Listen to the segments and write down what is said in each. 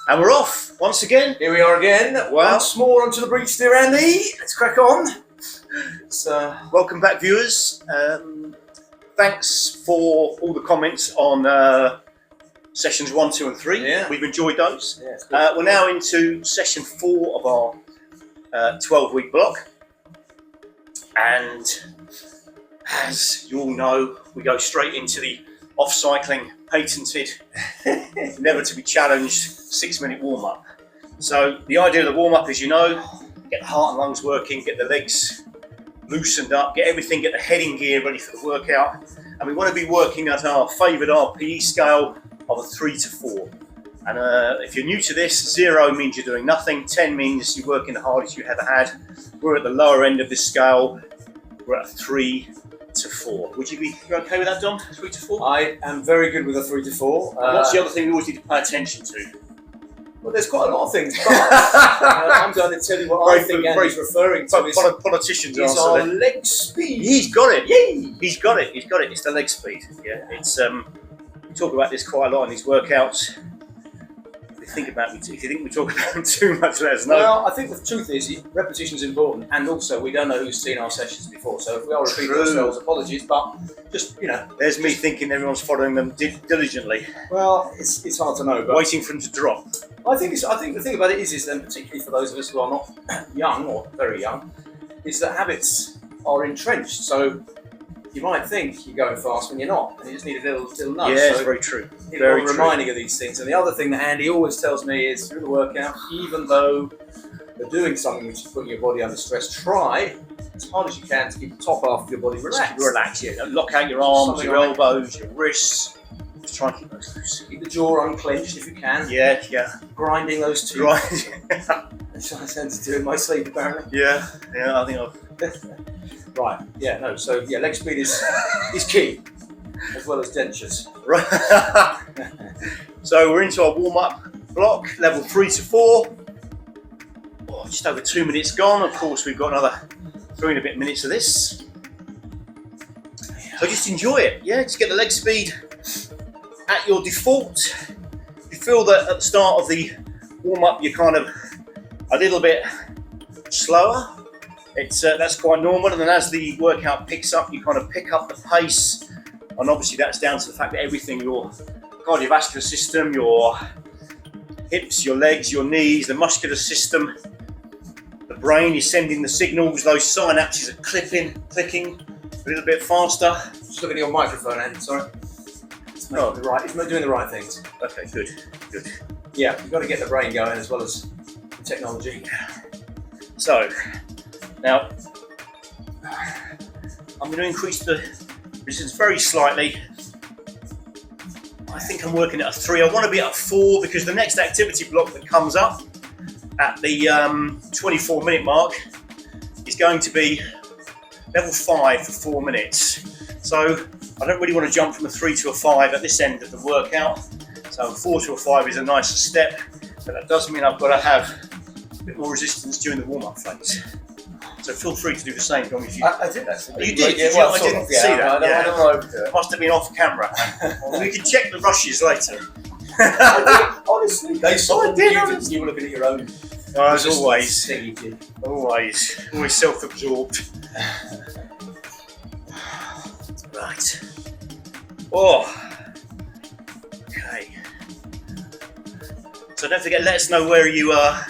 And we're off once again. Here we are again. Wow. Once more onto the breach, dear Andy. Let's crack on. So, welcome back, viewers. Thanks for all the comments on sessions 1, 2, and 3. Yeah. We've enjoyed those. Yeah, we're now into session 4 of our 12-week block. And as you all know, we go straight into the off-cycling, patented, never to be challenged 6-minute warm-up. So the idea of the warm-up is, you know, get the heart and lungs working, get the legs loosened up, get the head in gear ready for the workout. And we want to be working at our favoured RPE scale of a 3 to 4. And if you're new to this, 0 means you're doing nothing, 10 means you're working the hardest you've ever had. We're at the lower end of this scale. We're at a 3 to 4. Would you be okay with that, Dom? 3 to 4? I am very good with a 3 to 4. What's the other thing we always need to pay attention to? Well, there's quite a lot of things, but I'm going to tell you what I think Andy's referring to. Politicians is our leg speed. He's got it. Yay! He's got it. It's the leg speed. Yeah. It's we talk about this quite a lot in these workouts. If you think we talk about too much, let us know. Well, I think the truth is, repetition is important, and also we don't know who's seen our sessions before, so if we are repeating ourselves, apologies, but just, you know. There's me thinking everyone's following them diligently. Well, it's hard to know, but waiting for them to drop. I think the thing about it is then, particularly for those of us who are not young or very young, is that habits are entrenched. So you might think you're going fast when you're not, and you just need a little nudge. Yeah, so it's very true. Very reminding of these things. And the other thing that Andy always tells me is, through the workout, even though you're doing something which is putting your body under stress, try as hard as you can to keep the top half of your body relaxed. Relax, yeah. Lock out your arms, your elbows, your wrists. Just try and keep those loose. Keep the jaw unclenched if you can. Yeah. Grinding those two. That's what I tend to do in my sleep, apparently. Yeah, I think I've... Right, yeah, no, so yeah, leg speed is key, as well as dentures. Right. So we're into our warm-up block, level 3 to 4. Oh, just over 2 minutes gone. Of course, we've got another 3 and a bit minutes of this. So just enjoy it, yeah, just get the leg speed at your default. You feel that at the start of the warm-up, you're kind of a little bit slower. That's quite normal, and then as the workout picks up, you kind of pick up the pace, and obviously that's down to the fact that everything, your cardiovascular system, your hips, your legs, your knees, the muscular system, the brain is sending the signals, those synapses are clicking a little bit faster. Just look at your microphone, Andy, sorry. It's doing the right things. Okay, good. Yeah, you've got to get the brain going as well as the technology. So, now, I'm going to increase the resistance very slightly. I think I'm working at a 3. I want to be at a 4 because the next activity block that comes up at the 24-minute mark is going to be level 5 for 4 minutes. So I don't really want to jump from a 3 to a 5 at this end of the workout. So a 4 to a 5 is a nicer step, but that does mean I've got to have a bit more resistance during the warm-up phase. So feel free to do the same, Dom. I did actually. You did? Yeah, well, I didn't see that. I don't want to overdo it. Must have been off camera. We can check the rushes later. Honestly, you were looking at your own. As always. Always self-absorbed. Right. Oh. Okay. So don't forget, let us know where you are.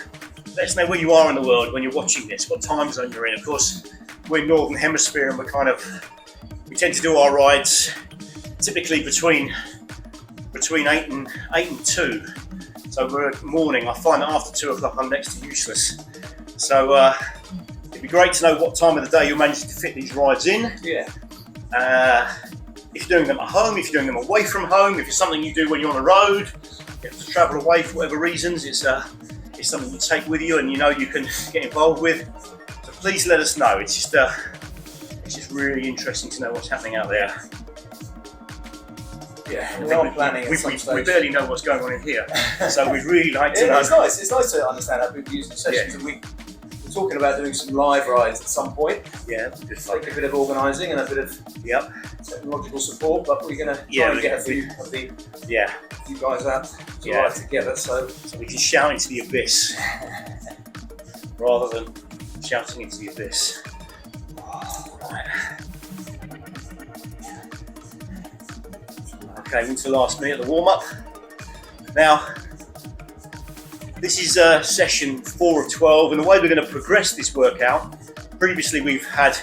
Let us know where you are in the world when you're watching this, what time zone you're in. Of course, we're in Northern Hemisphere, and we tend to do our rides typically between 8 and 2. So we're morning. I find that after 2 o'clock I'm next to useless. So it'd be great to know what time of the day you're managing to fit these rides in. Yeah. If you're doing them at home, if you're doing them away from home, if it's something you do when you're on the road, you have to travel away for whatever reasons, it's something you take with you and you know you can get involved with. So please let us know. It's just really interesting to know what's happening out there. Yeah, we are planning. We barely know what's going on in here, so we'd really like to know. It's nice to understand how people use the sessions, and we talking about doing some live rides at some point. Yeah, good fun. Take a bit of organising and a bit of Yep. technological support, but we're going to try Yeah, and get a few of the Yeah. you guys out to Yeah. ride together. So So we can shout into the abyss rather than shouting into the abyss. Right. Okay, into the last minute of the warm-up. Now, this is session 4 of 12, and the way we're going to progress this workout, previously we've had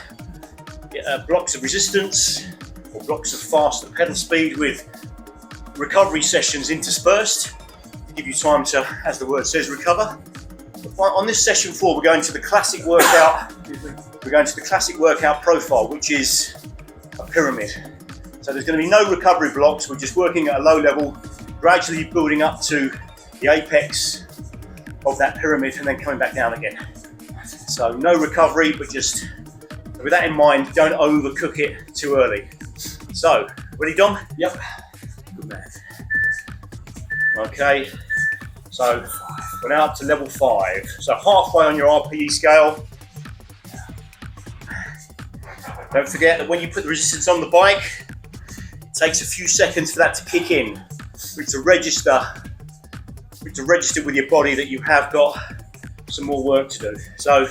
blocks of resistance or blocks of faster pedal speed with recovery sessions interspersed to give you time to, as the word says, recover. On this session 4, we're going to the classic workout. We're going to the classic workout profile, which is a pyramid. So there's going to be no recovery blocks. We're just working at a low level, gradually building up to the apex of that pyramid and then coming back down again. So no recovery, but just with that in mind, don't overcook it too early. So, ready, Dom? yep. Good man. Okay, so we're now up to level 5. So halfway on your RPE scale. Don't forget that when you put the resistance on the bike, it takes a few seconds for that to kick in. For it to register with your body that you have got some more work to do. So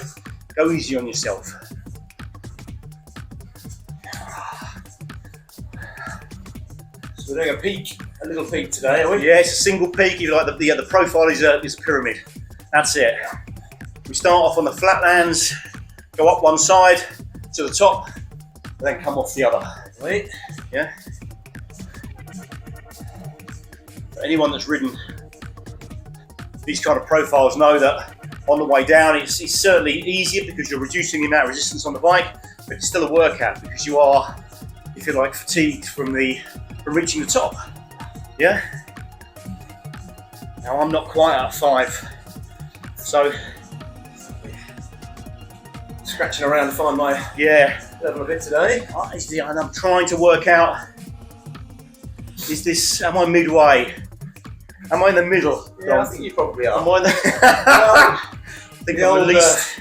go easy on yourself. So we're doing a little peak today, are we? Yeah, it's a single peak. You like the profile is a pyramid. That's it. We start off on the flatlands, go up one side to the top, and then come off the other. Wait. Yeah. Anyone that's ridden these kind of profiles know that on the way down it's certainly easier because you're reducing the amount of resistance on the bike, but it's still a workout because you are, if you like, fatigued from reaching the top. Yeah. Now I'm not quite at 5, so Scratching around to find my level a bit today. and I'm trying to work out: am I midway? Am I in the middle? Yeah, I think you probably are. Am I in I think The I'm old, at least.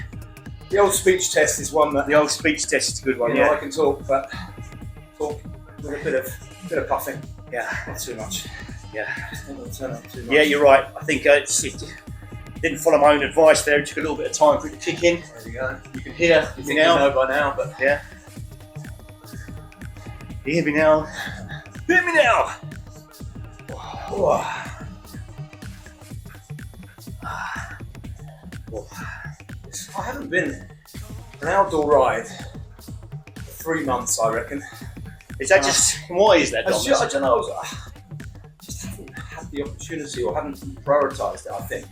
The old speech test is one that The old speech test is a good one. I Yeah. can talk, but talk with a bit of puffing. Yeah. Not too much. Yeah. Don't want to turn up too much. Yeah, you're right. I think it didn't follow my own advice there. It took a little bit of time for it to kick in. There you go. You can hear You me think now. you know by now, but Yeah. You hear me now? Hear me now! oh, I haven't been an outdoor ride for 3 months, I reckon. Is that just, what is that, Dom? I don't know. I just haven't had the opportunity or haven't prioritised it, I think.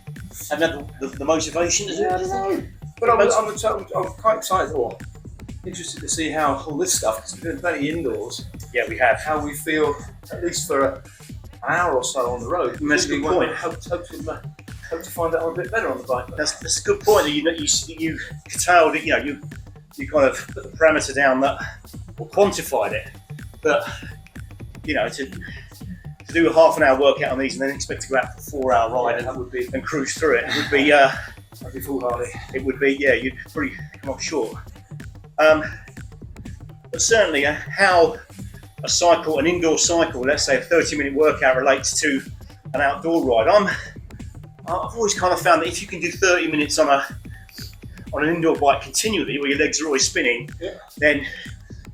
And then the motivation, is it? I don't know. But I'm quite excited or interested to see how all this stuff, because we've been plenty indoors, Yeah, we have. how we feel, at least for an hour or so on the road. That's a good point. Hope to find out a bit better on the bike. That's a good point. That you curtailed it. You kind of put the parameter down that, or quantified it. But to do a half an hour workout on these and then expect to go out for a 4-hour ride that would be and cruise through it, would be that'd be foolhardy. it would be, yeah, you'd probably come off short. But certainly, how an indoor cycle, let's say a 30-minute workout, relates to an outdoor ride. I've always kind of found that if you can do 30 minutes on an indoor bike continually, where your legs are always spinning, then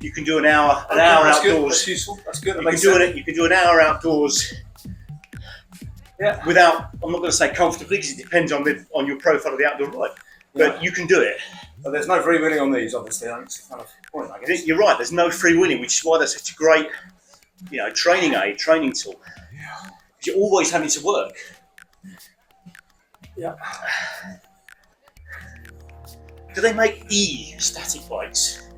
you can do an hour That's good. outdoors. That's useful. That's good. You can do an hour outdoors. Yeah. Without, I'm not going to say comfortably, because it depends on your profile of the outdoor ride, but you can do it. But there's no free winning on these, obviously. That's kind of the point, I guess. You're right. There's no free winning, which is why that's such a great, training tool. Yeah. You're always having to work. Yeah. Do they make static bikes?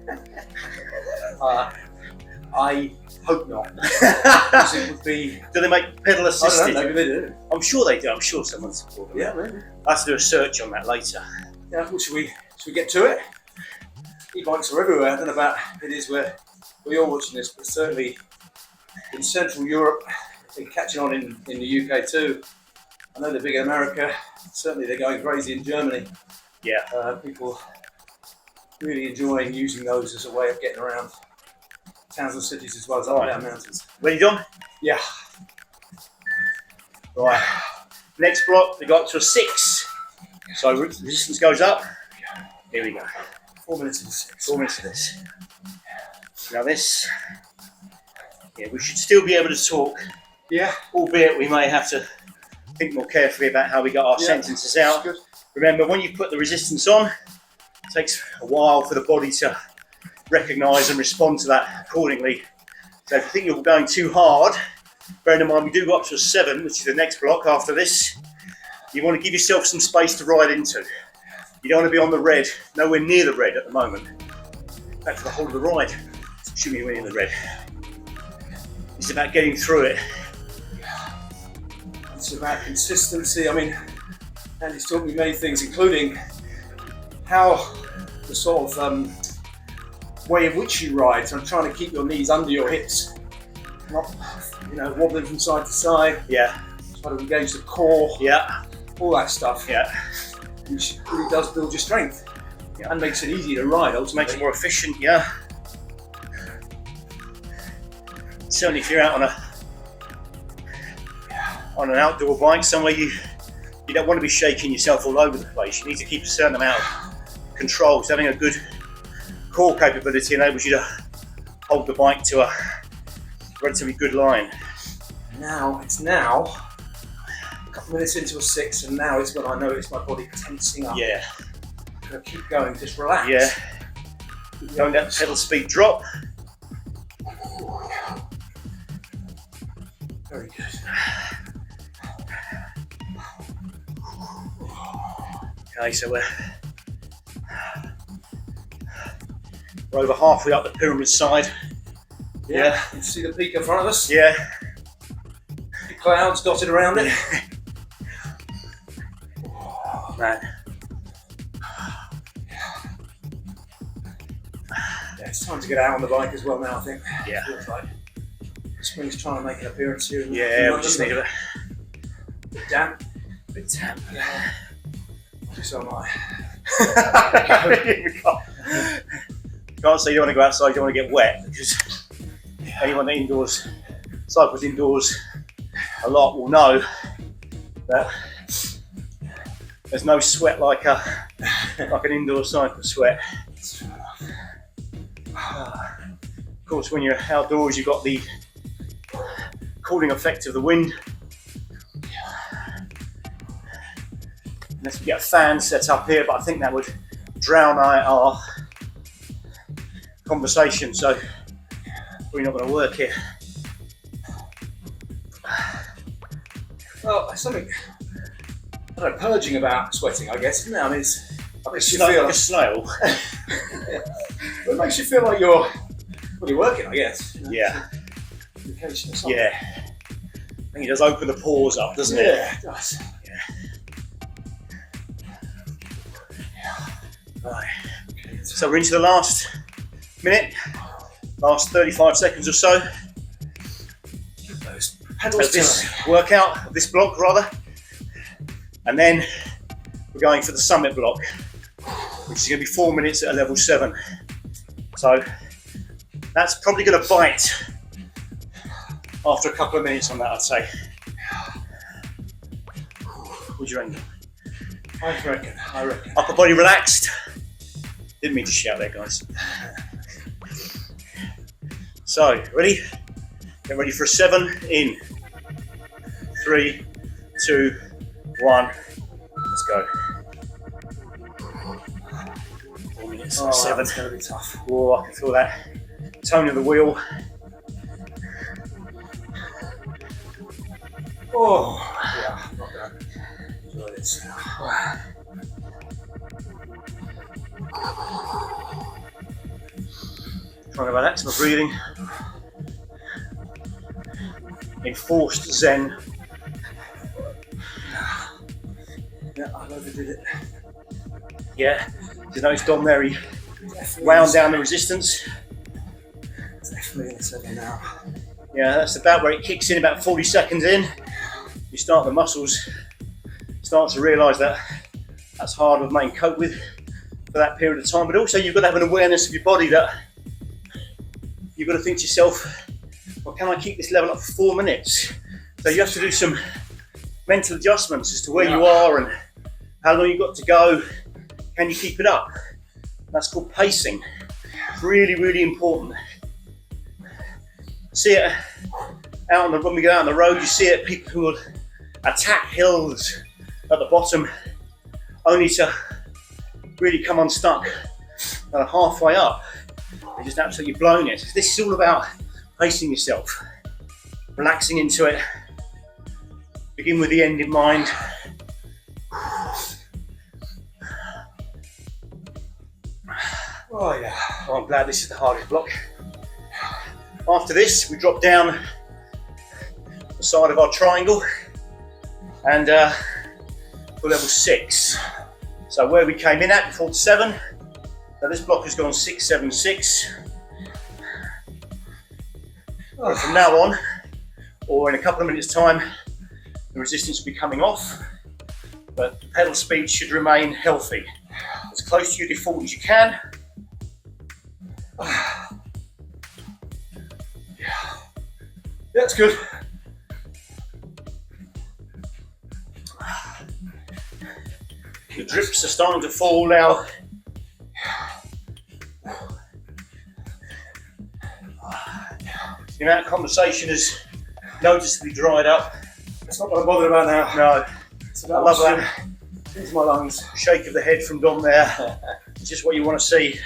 I hope not. Because it would be. Do they make pedal assisted? I don't know, maybe they do. I'm sure they do. I'm sure someone's supporting them. Yeah, maybe. I'll have to do a search on that later. Yeah, well, should we get to it? E-bikes are everywhere. I don't know about it is where you're watching this, but certainly in Central Europe, they're catching on in the UK too. I know they're big in America. Certainly they're going crazy in Germany. Yeah. People really enjoying using those as a way of getting around towns and cities as well as up and down mountains. Ready, Dom? Yeah. Right. Next block, we got to a 6. So resistance goes up. Here we go. 4 minutes into 6. 4 minutes of this. Now this, yeah, we should still be able to talk. Yeah. Albeit we may have to think more carefully about how we got our sentences out. Good. Remember, when you put the resistance on, it takes a while for the body to recognise and respond to that accordingly. So if you think you're going too hard, bearing in mind we do go up to a 7, which is the next block after this, you want to give yourself some space to ride into. You don't want to be on the red, nowhere near the red at the moment. In fact, for the whole of the ride, assuming you're in the red. It's about getting through it. It's about consistency. I mean, Andy's taught me many things, including how the sort of way in which you ride. So I'm trying to keep your knees under your hips, not wobbling from side to side. Yeah. Try to engage the core. Yeah. All that stuff. Yeah. Which really does build your strength and makes it easier to ride. Ultimately, makes it more efficient. Yeah. Certainly, if you're out on an outdoor bike somewhere, you don't want to be shaking yourself all over the place. You need to keep a certain amount of control. So having a good core capability enables you to hold the bike to a relatively good line. It's now a couple of minutes into a 6, and now is when I notice my body tensing up. Yeah. I'm gonna keep going, just relax. Yeah. Don't let the pedal speed drop. Very good. Okay, so we're over halfway up the pyramid side. Yeah. You can see the peak in front of us. Yeah. The clouds dotted around it. Man. Yeah, it's time to get out on the bike as well now, I think. Yeah. Feels like spring's trying to make an appearance here. Yeah, we just need a bit damp. bit damp. Yeah. So am I. Can't say you don't want to go outside, you don't want to get wet, because anyone that cycles indoors a lot will know that there's no sweat like an indoor cycle sweat. Of course, when you're outdoors, you've got the cooling effect of the wind. Unless we get a fan set up here, but I think that would drown out our conversation, so we're not going to work here. Well, there's something purging about sweating, I guess, isn't there? I mean, it makes you Like feel a snail. it makes you feel like you're working, I guess. Yeah. Communication or something. Yeah. I think it does open the pores up, doesn't it? Yeah, it does. Right. So we're into the last minute, last 35 seconds or so Keep those of pedals this workout, of this block rather. And then we're going for the summit block, which is going to be 4 minutes at a level 7. So that's probably going to bite after a couple of minutes on that, I'd say. What do you reckon? I reckon. Upper body relaxed. Didn't mean to shout there, guys. So, ready? Get ready for a 7 in 3, 2, 1. Let's go. 4 minutes, Oh, 7. that's going to be tough. Oh, I can feel that tone of the wheel. Oh, yeah, I'm not going to enjoy this now. Trying to relax my breathing. Enforced Zen. Yeah, I overdid it. Yeah, you notice Dom there, he wound down the resistance. Definitely in a 7 now. Yeah, that's about where it kicks in, about 40 seconds in. The muscles start to realise that That's hard of main cope with for that period of time, but also you've got to have an awareness of your body that you've got to think to yourself, well, can I keep this level up for 4 minutes? So you have to do some mental adjustments as to where you are and how long you've got to go. Can you keep it up? That's called pacing. It's really, really important. See it out when we go out on the road, you see it, people who will attack hills at the bottom only to really come unstuck halfway up. They're just absolutely blown it. This is all about pacing yourself, relaxing into it. Begin with the end in mind. Oh yeah. Oh, I'm glad this is the hardest block. After this, we drop down the side of our triangle and for level 6. So where we came in at before 7, so this block has gone 6, 7, 6. And from now on, or in a couple of minutes time, the resistance will be coming off, but the pedal speed should remain healthy. As close to your default as you can. Yeah, that's good. The drips are starting to fall now. The amount of conversation has noticeably dried up. It's not what I'm bothered about now. No, It's I about love that into my lungs. shake of the head from Dom there. It's just what you want to see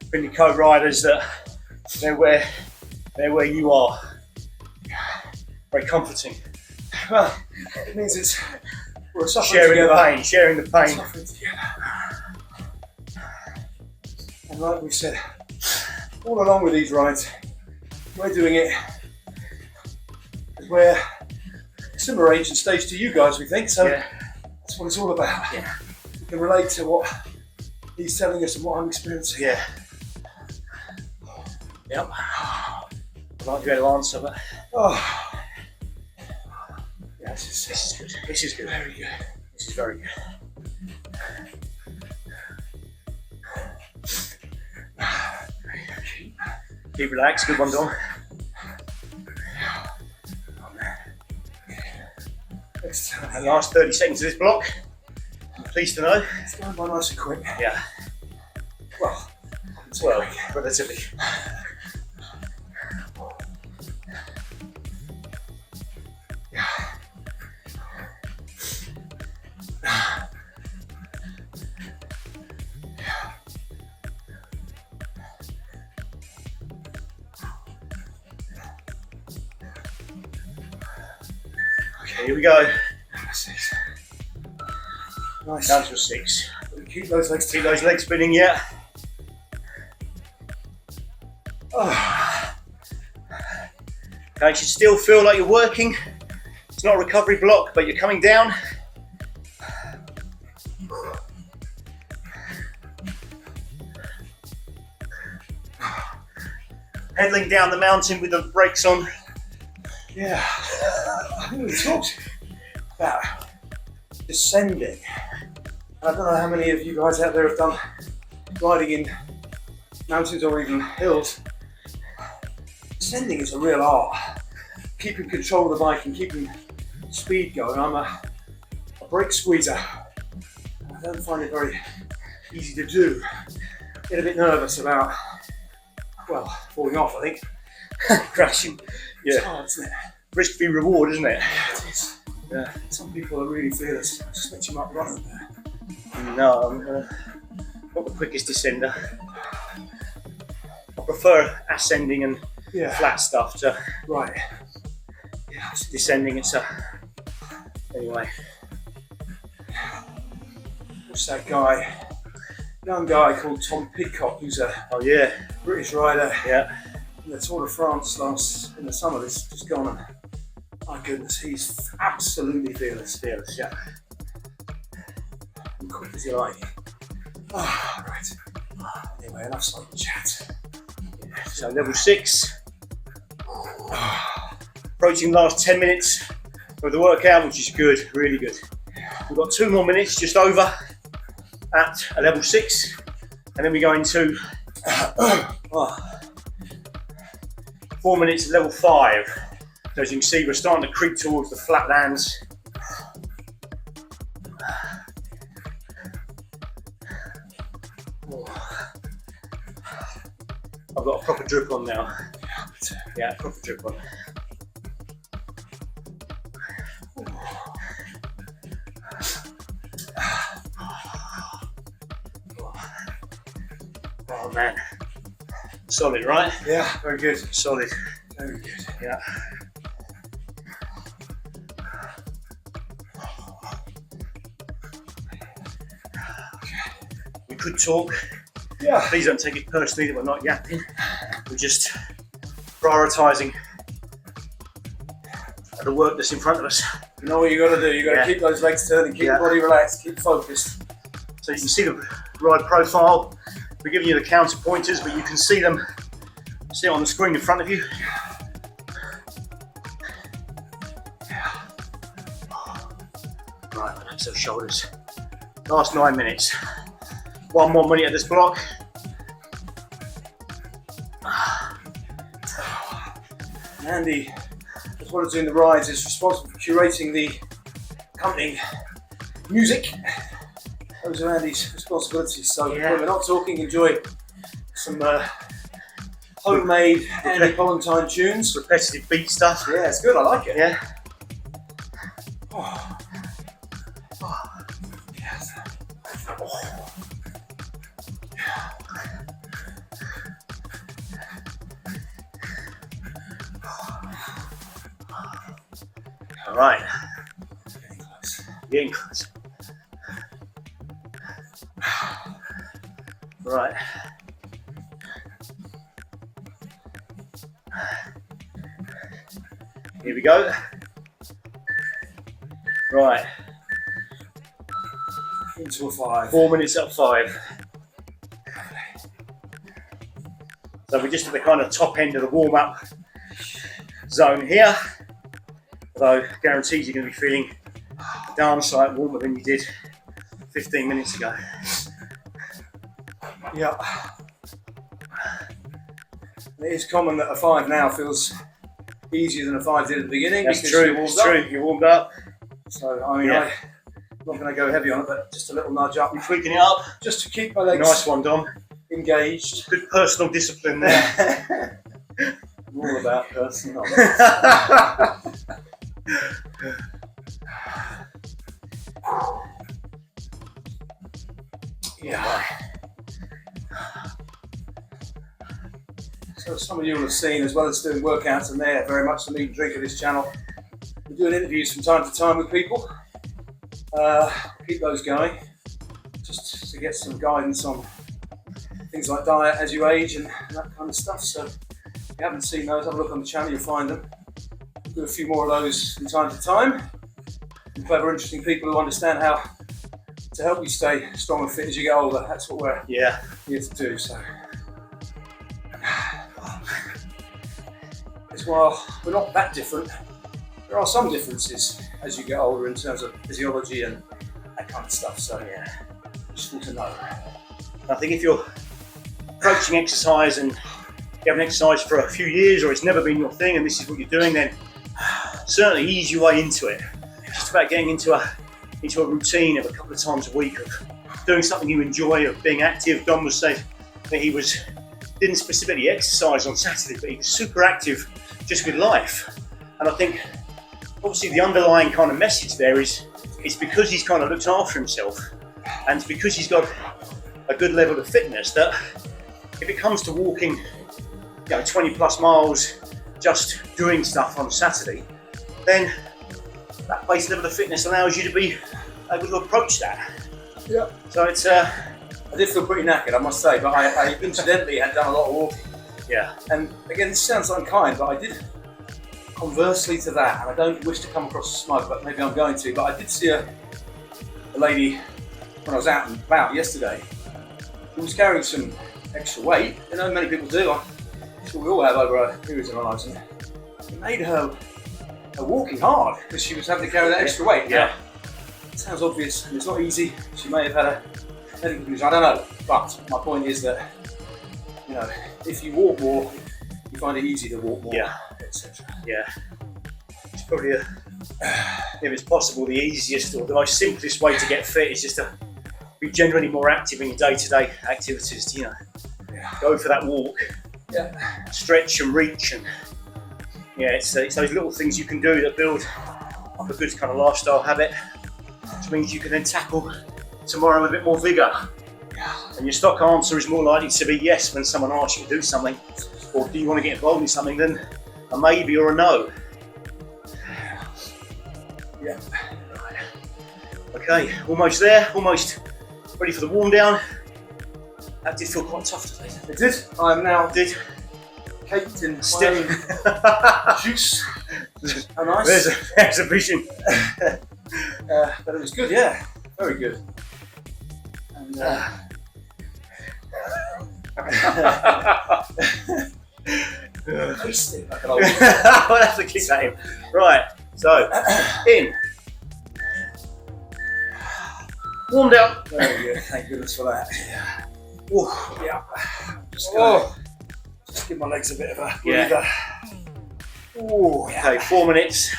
from your co-riders, that they're where you are. Very comforting. Well, it means we're suffering Sharing together. the pain, sharing the pain. Suffering together. And like we've said, all along with these rides, we're doing it because we're similar age and stage to you guys, we think, so Yeah. that's what it's all about. Yeah. We can relate to what he's telling us and what I'm experiencing. Yeah. Yep. I'd like to be able to answer, but Oh. Yeah, this is good. This is good. very good. This is very good. Keep relaxed. Good one, Dom. Next time. And last 30 seconds of this block. I'm pleased to know. It's going by nice and quick. Yeah. Well, Relatively. Okay, here we go. Nice. Down to a 6. Keep those legs Keep those legs spinning, yeah. Oh. Okay, you should still feel like you're working. It's not a recovery block, but you're coming down. Pedaling down the mountain with the brakes on. Yeah. I think we talked about descending. I don't know how many of you guys out there have done riding in mountains or even hills. Descending is a real art. Keeping control of the bike and keeping speed going. I'm a brake squeezer. I don't find it very easy to do. Get a bit nervous about, well, falling off, I think. Crashing. It's Yeah. hard, isn't it? Risk free reward, isn't it? Yeah, it is. Yeah. Some people are really fearless. Just makes you up running there. No, I'm not the quickest descender. I prefer ascending and Yeah. flat stuff to Right. Yeah. descending. It's a anyway. What's that guy? Young guy called Tom Pidcock, who's a Oh yeah, British rider yeah. in the Tour de France in the summer. This has just gone, and my goodness, he's absolutely fearless. Fearless, yeah. And quick as you like. Ah, right. Anyway, enough cycle chat. So level 6. Approaching the last 10 minutes of the workout, which is good, really good. We've got 2 more minutes just over at a level 6, and then we go into 4 minutes at level 5. So as you can see, we're starting to creep towards the flatlands. I've got a proper drip on now. Yeah, proper drip on. Oh man, solid, right? Yeah, very good. Solid. Very good. Yeah. We could talk. Yeah. Please don't take it personally that we're not yapping. We're just prioritising the work that's in front of us. You know what you got to do? You got to keep those legs turning, keep your body relaxed, keep focused. So you can see the ride profile. We're giving you the counter pointers, but you can see them. See it on the screen in front of you. Right, relax those shoulders. Last 9 minutes. 1 more minute of this block. Andy, as well as doing the rides, is responsible for curating the accompanying music. Those are Andy's responsibilities. So when we're not talking, enjoy some homemade Andy Pollintine tunes. Repetitive beat stuff. Yeah, it's good. I like it. Yeah. Oh. Oh. Yes. Oh. All right. Getting close. Getting close. Right. Here we go. Right. Into a 5. 4 minutes up 5. So we're just at the kind of top end of the warm-up zone here. Although guarantees you're going to be feeling darn sight warmer than you did 15 minutes ago. Yeah. It is common that a 5 now feels easier than a 5 did at the beginning. That's because true. It's true. You're warmed up. So I mean, I'm not going to go heavy on it, but just a little nudge up, You're tweaking it up. just to keep my legs Nice one, Dom. engaged. Good personal discipline there. I'm all about personal. Yeah. So some of you will have seen, as well as doing workouts, and they're very much the meat and drink of this channel. We're doing interviews from time to time with people. Keep those going, just to get some guidance on things like diet as you age and that kind of stuff. So if you haven't seen those, have a look on the channel, you'll find them. We'll do a few more of those from time to time. And clever, interesting people who understand how to help you stay strong and fit as you get older. That's what we're here to do. So, as while we're not that different, there are some differences as you get older in terms of physiology and that kind of stuff. So, useful to know. I think if you're approaching exercise and you haven't exercised for a few years, or it's never been your thing and this is what you're doing, then certainly ease your way into it. It's just about getting into a routine of a couple of times a week of doing something you enjoy, of being active. Don was saying that he didn't specifically exercise on Saturday, but he was super active just with life. And I think obviously the underlying kind of message there is it's because he's kind of looked after himself, and it's because he's got a good level of fitness that if it comes to walking 20 plus miles just doing stuff on Saturday, then that base level of fitness allows you to be able to approach that. Yeah. So it's I did feel pretty knackered, I must say, but I incidentally had done a lot of walking. Yeah. And again, this sounds unkind, but I did, conversely to that, and I don't wish to come across as smug, but maybe I'm going to, but I did see a lady when I was out and about yesterday who was carrying some extra weight. You know, many people do. I'm sure we all have over our periods in our lives, and it made her walking hard because she was having to carry that extra weight. Yeah. sounds obvious, and it's not easy. She may have had a medical condition, I don't know. But my point is that, you know, if you walk more, you find it easy to walk more, etc. Yeah. It's probably if it's possible, the easiest or the most simplest way to get fit is just to be generally more active in your day-to-day activities. You know, go for that walk, stretch and reach, and it's those little things you can do that build up a good kind of lifestyle habit, which means you can then tackle tomorrow with a bit more vigour. And your stock answer is more likely to be yes when someone asks you to do something, or do you want to get involved in something, than a maybe or a no. Yeah. Right. Okay, almost there, almost ready for the warm down. That did feel quite tough today. It did. I'm now Did. caked in Still. juice. How nice. There's a vision. But it was good, yeah. Very good. And, tasty, like an old- I'll have to keep that in. Right, so in. Warm down. Very good. Thank goodness for that. Yeah. Ooh. Yeah. Just give my legs a bit of a breather. Ooh, Okay, 4 minutes.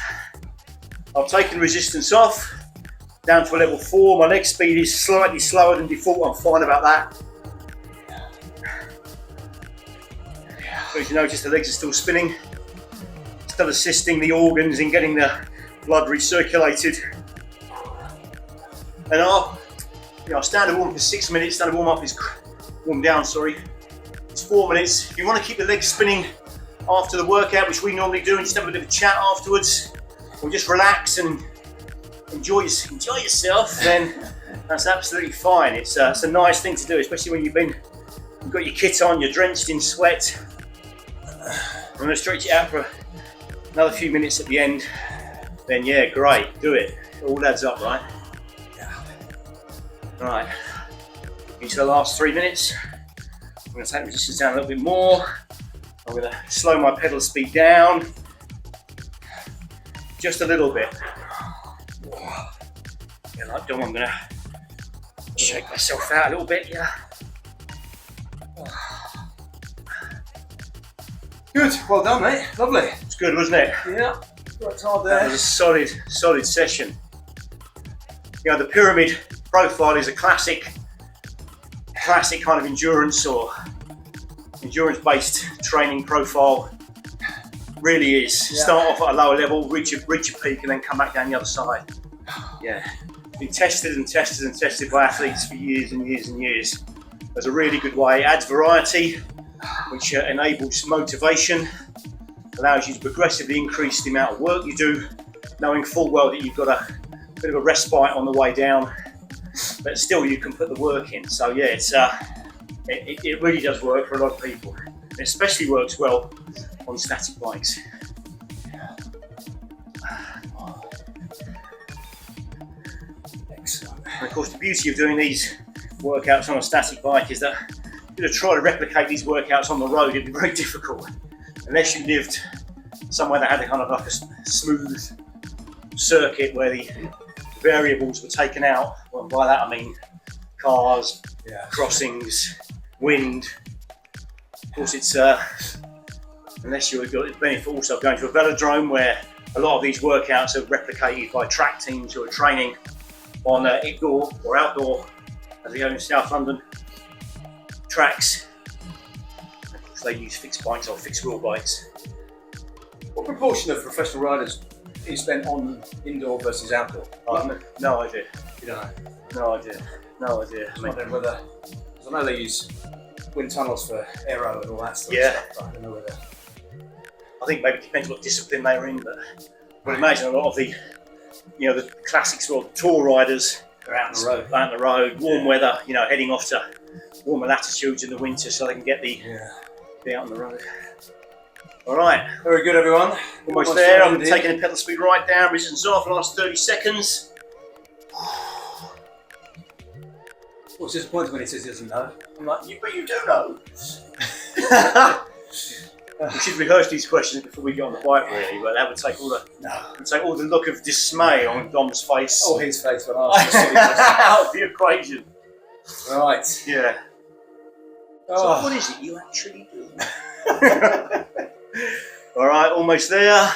I've taken resistance off, down to a level 4. My leg speed is slightly slower than default. I'm fine about that. But as you notice, the legs are still spinning, still assisting the organs in getting the blood recirculated. And our standard warm up is 6 minutes. Standard warm up is warm down. Sorry, it's 4 minutes. If you want to keep the legs spinning after the workout, which we normally do, and just have a bit of a chat afterwards, or just relax and enjoy yourself, then that's absolutely fine. It's a nice thing to do, especially when you've got your kit on, you're drenched in sweat. I'm going to stretch it out for another few minutes at the end. Then yeah, great, do it. It all adds up, right? Right, into the last 3 minutes. I'm going to take resistance down a little bit more. I'm going to slow my pedal speed down just a little bit. Yeah, like Dom, I'm going to shake myself out a little bit. Yeah. Good. Well done, mate. Lovely. It's good, wasn't it? Yeah. Worked hard That there. was a solid session. You know, the pyramid profile is a classic kind of endurance or endurance-based training profile. Really is. Yeah. Start off at a lower level, reach a peak, and then come back down the other side. Yeah, been tested by athletes for years and years and years. There's a really good way. It adds variety, which enables motivation, allows you to progressively increase the amount of work you do, knowing full well that you've got a bit of a respite on the way down, but still you can put the work in. So yeah, it really does work for a lot of people. It especially works well on static bikes. Excellent. And of course, the beauty of doing these workouts on a static bike is that to try to replicate these workouts on the road, it'd be very difficult unless you lived somewhere that had a kind of like a smooth circuit where the variables were taken out. Well, by that I mean cars, crossings, wind. Of course, it's unless you've got the benefit also of going to a velodrome where a lot of these workouts are replicated by track teams who are training on indoor or outdoor, as we go in South London, tracks. Of course, they use fixed bikes or fixed wheel bikes. What proportion of professional riders is spent on indoor versus outdoor? No idea. You don't know. No idea. I mean, whether, because I know they use wind tunnels for aero and all that sort Yeah. of stuff, but I don't know whether. I think maybe it depends what discipline they were in, but I would imagine a lot of the classic sort of tour riders They're out on the road. warm weather, heading off to warmer latitudes in the winter so they can get be out on the road. All right, Very good, everyone. almost there. I'm taking the pedal speed right down, resistance off, last 30 seconds. What's disappointing when he says he doesn't know? I'm like, but you do know. We should rehearse these questions before we get on the bike, really, but that would take all the look of dismay on Dom's face. Oh, his face when I asked the silly question. Out of the equation. Right. Yeah. Oh. So what is it you actually do? All right, almost there.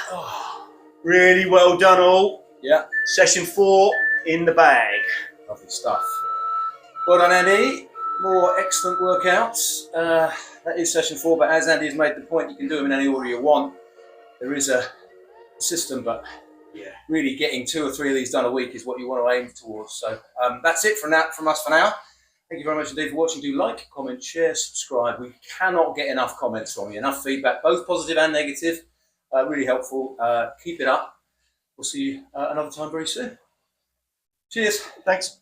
Really well done, all. Yeah. Session 4 in the bag. Lovely stuff. Well done, Andy. More excellent workouts. That is session 4, but as Andy has made the point, you can do them in any order you want. There is a system, but really getting 2 or 3 of these done a week is what you want to aim towards. So that's it from us for now. Thank you very much indeed for watching. Do like, comment, share, subscribe. We cannot get enough comments from you, enough feedback, both positive and negative. Really helpful. Keep it up. We'll see you another time very soon. Cheers. Thanks.